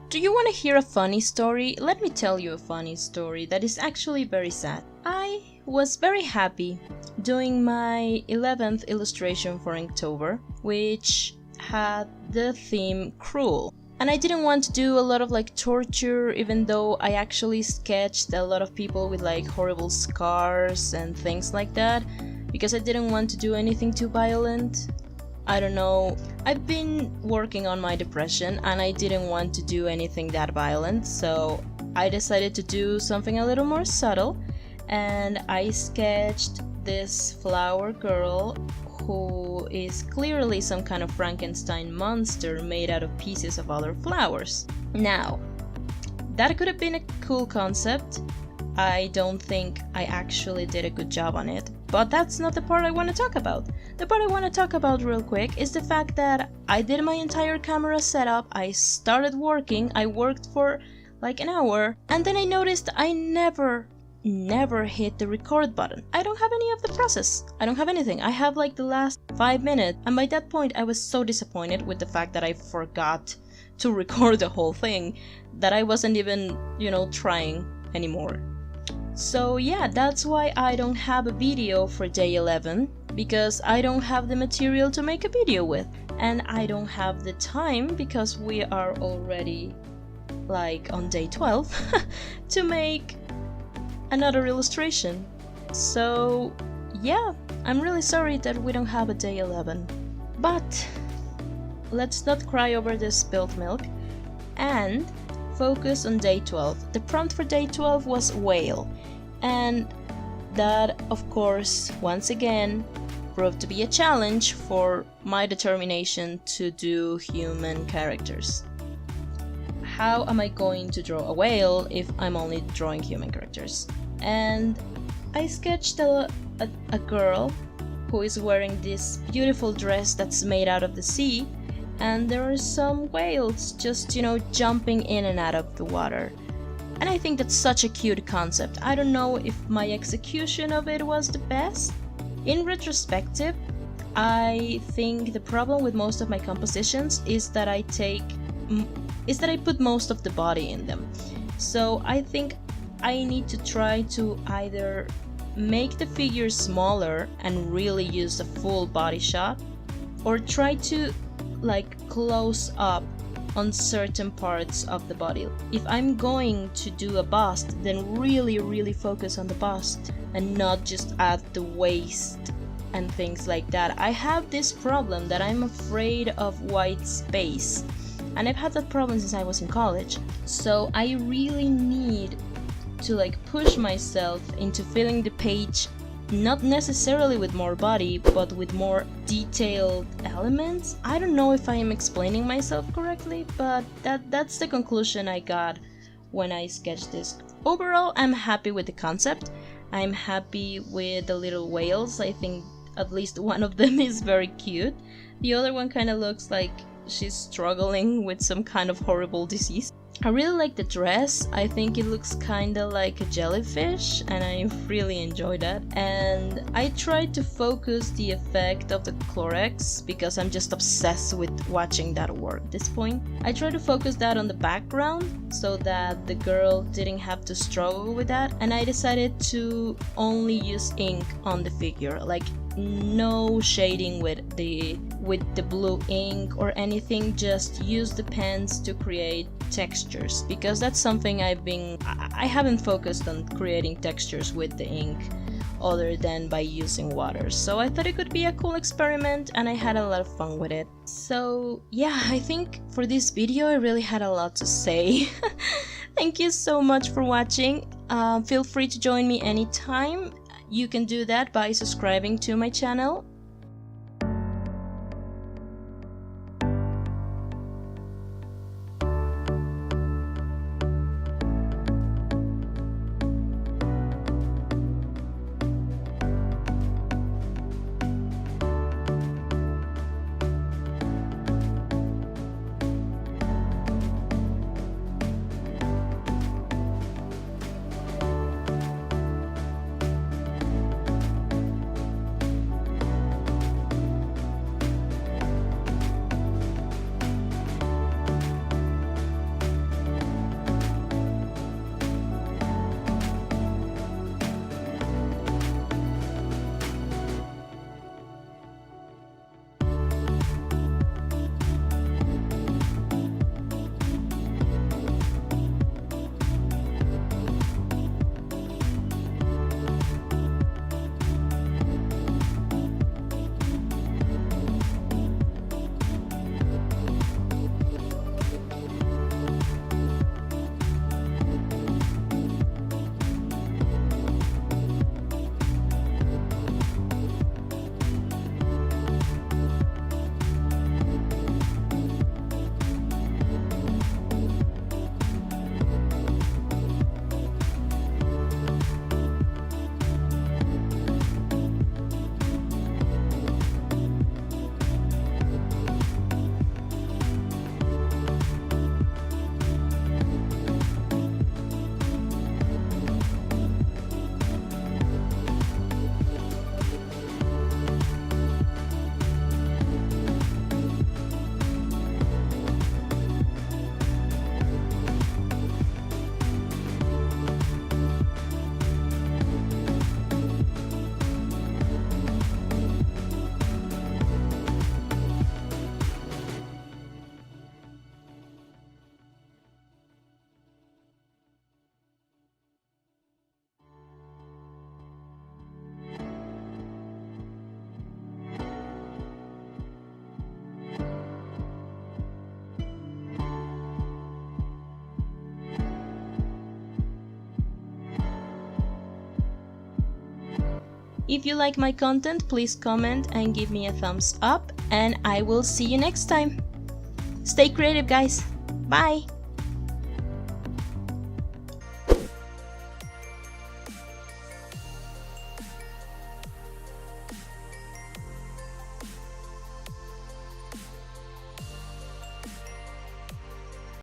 Do you want to hear a funny story? Let me tell you a funny story that is actually very sad. I was very happy doing my 11th illustration for Inktober, which had the theme cruel. And I didn't want to do a lot of like torture, even though I actually sketched a lot of people with like horrible scars and things like that, because I didn't want to do anything too violent. I don't know, I've been working on my depression and I didn't want to do anything that violent, so I decided to do something a little more subtle, and I sketched this flower girl who is clearly some kind of Frankenstein monster made out of pieces of other flowers. Now, that could have been a cool concept. I don't think I actually did a good job on it, but that's not the part I want to talk about. The part I want to talk about real quick is the fact that I did my entire camera setup, I started working, I worked for like an hour, and then I noticed I never hit the record button. I don't have any of the process. I don't have anything. I have like the last 5 minutes, and by that point I was so disappointed with the fact that I forgot to record the whole thing that I wasn't even, trying anymore. So yeah, that's why I don't have a video for day 11, because I don't have the material to make a video with, and I don't have the time because we are already like on day 12 to make another illustration. So yeah, I'm really sorry that we don't have a day 11, but let's not cry over this spilled milk and focus on day 12. The prompt for day 12 was whale, and that of course once again proved to be a challenge for my determination to do human characters. How am I going to draw a whale if I'm only drawing human characters? And I sketched a girl who is wearing this beautiful dress that's made out of the sea, and there are some whales just, jumping in and out of the water. And I think that's such a cute concept. I don't know if my execution of it was the best. In retrospective, I think the problem with most of my compositions is that I put most of the body in them. So I think I need to try to either make the figure smaller and really use a full body shot, or try to like close up on certain parts of the body. If I'm going to do a bust, then really focus on the bust and not just at the waist and things like that. I have this problem that I'm afraid of white space, and I've had that problem since I was in college. So I really need to like push myself into filling the page, not necessarily with more body, but with more detailed elements. I don't know if I am explaining myself correctly, but that's the conclusion I got when I sketched this. Overall, I'm happy with the concept. I'm happy with the little whales. I think at least one of them is very cute. The other one kind of looks like she's struggling with some kind of horrible disease. I really like the dress. I think it looks kinda like a jellyfish, and I really enjoy that. And I tried to focus the effect of the Clorox because I'm just obsessed with watching that work at this point. I tried to focus that on the background so that the girl didn't have to struggle with that, and I decided to only use ink on the figure, like no shading with the blue ink or anything, just use the pens to create textures, because that's something I haven't focused on creating textures with the ink other than by using water. So I thought it could be a cool experiment, and I had a lot of fun with it. So yeah, I think for this video I really had a lot to say. Thank you so much for watching. Feel free to join me anytime. You can do that by subscribing to my channel. If you like my content, please comment and give me a thumbs up, and I will see you next time. Stay creative, guys. Bye!